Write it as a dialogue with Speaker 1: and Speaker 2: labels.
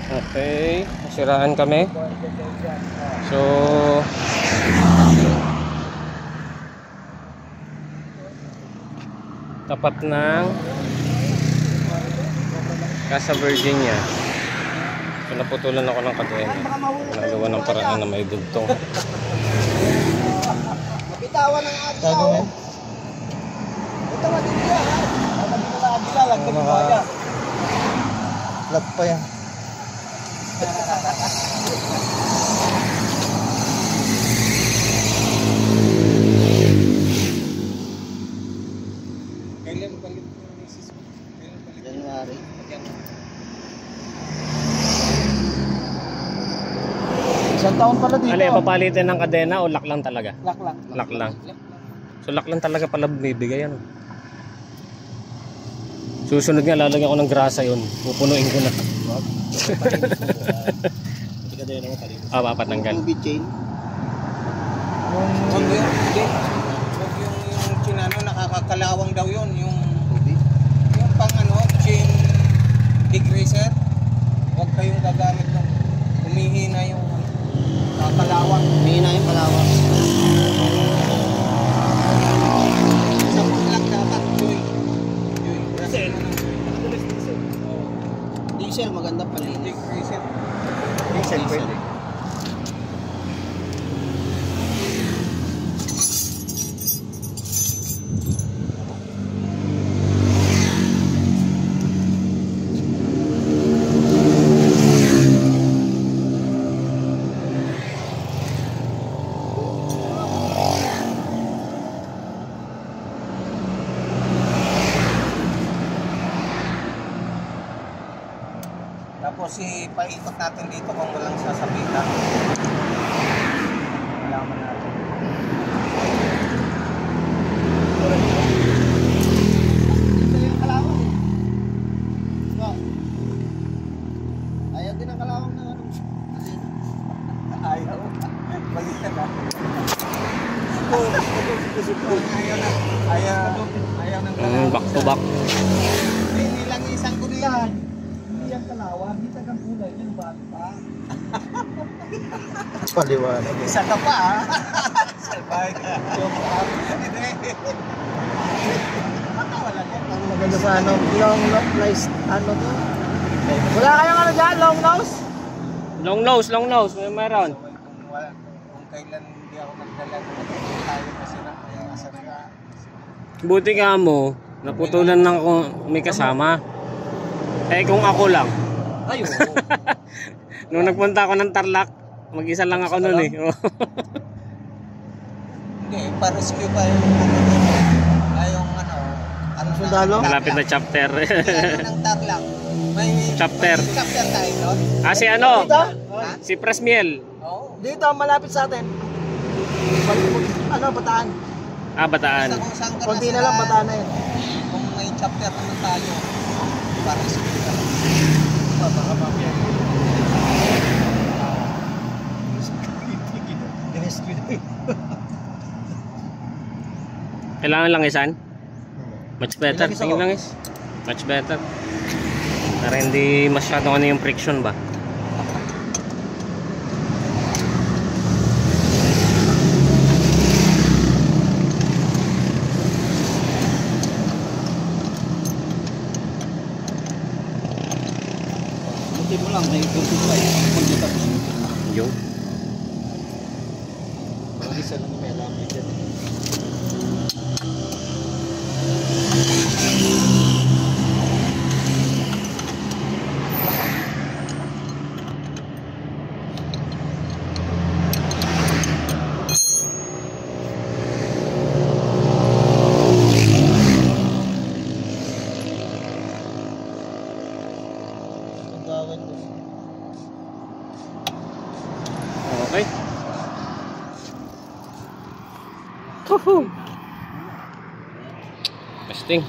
Speaker 1: Okay, nasiraan kami. So tapat ng Casa Virginia. So naputulan ako ng kadena. Nagawa ng paraan na may dugtong.
Speaker 2: Bitawan ng agaw. Bitawan din niya. Sabi ko na agila, lagdag yung baya. Lag pa yan. Kailan palit yung misis mo? January. Isang taon pala dito.
Speaker 1: Ano yung papalitin ng kadena o lock lang talaga?
Speaker 2: Lock lang.
Speaker 1: Lock lang. So lock lang talaga pala bibigay ano. Susunod nga lalagyan ko ng grasa yun. Pupunuin ko na. Papatanggal.
Speaker 2: Yung chain. Yung chinano nakakakalawang daw yun. Yung pang ano, chain degreaser. Huwag kayong gagamit ng humihina yung kalawang. Humihina yung kalawang. Isang lang dapat, Joy. Diesel. Diesel, maganda palinis. Degreaser. Diesel pwede. Tapos ipaikot natin dito kung walang sasabitan. Malaman natin. Ito yung kalawang eh. So, ayaw din ang kalawang ng ano. Ayaw. Balikan na. Ayaw ng kalawang.
Speaker 1: Back to back.
Speaker 2: Hindi lang isang kulihan. Yang kalawang, di tagang kulay yung bata. Paliwanag. Isa ka pa ah. Salbay ka. Hindi. Wala yan. Ang maganda sa ano, long nose, ano to? Wala kayong ano dyan, long nose?
Speaker 1: Long nose. May meron.
Speaker 2: Kung kailan hindi ako nagdala, tayo kasi na. Kaya asa na.
Speaker 1: Buti nga mo, naputulan lang ako may kasama. Eh kung ako lang.
Speaker 2: Ay, oo.
Speaker 1: Nung nagpunta ako ng Tarlac, mag-isa lang ako noon eh.
Speaker 2: Hindi, pa-rescue pa yung ano doon. Yung ano sundalo?
Speaker 1: Malapit na chapter.
Speaker 2: Ng Tarlac. May
Speaker 1: Chapter.
Speaker 2: Chapter tayo doon.
Speaker 1: Si ano?
Speaker 2: Dito?
Speaker 1: Si Presmiel.
Speaker 2: Oo. Dito, malapit sa atin. Ano, Bataan.
Speaker 1: Bataan.
Speaker 2: Kunti na lang, Bataan na yun. Kung may chapter naman tayo, pa-rescue ka. Baka mamaya. I-rescue na yun.
Speaker 1: Kailangan lang isan? Much better. Tingin lang is. Much better. Para hindi masyadong ano yung friction ba?
Speaker 2: Buti mo lang, naipagpipay. Pag-tapos mo.
Speaker 1: Yung?
Speaker 2: Isa lang may alam dyan.
Speaker 1: Okay. Woohoo! Testing.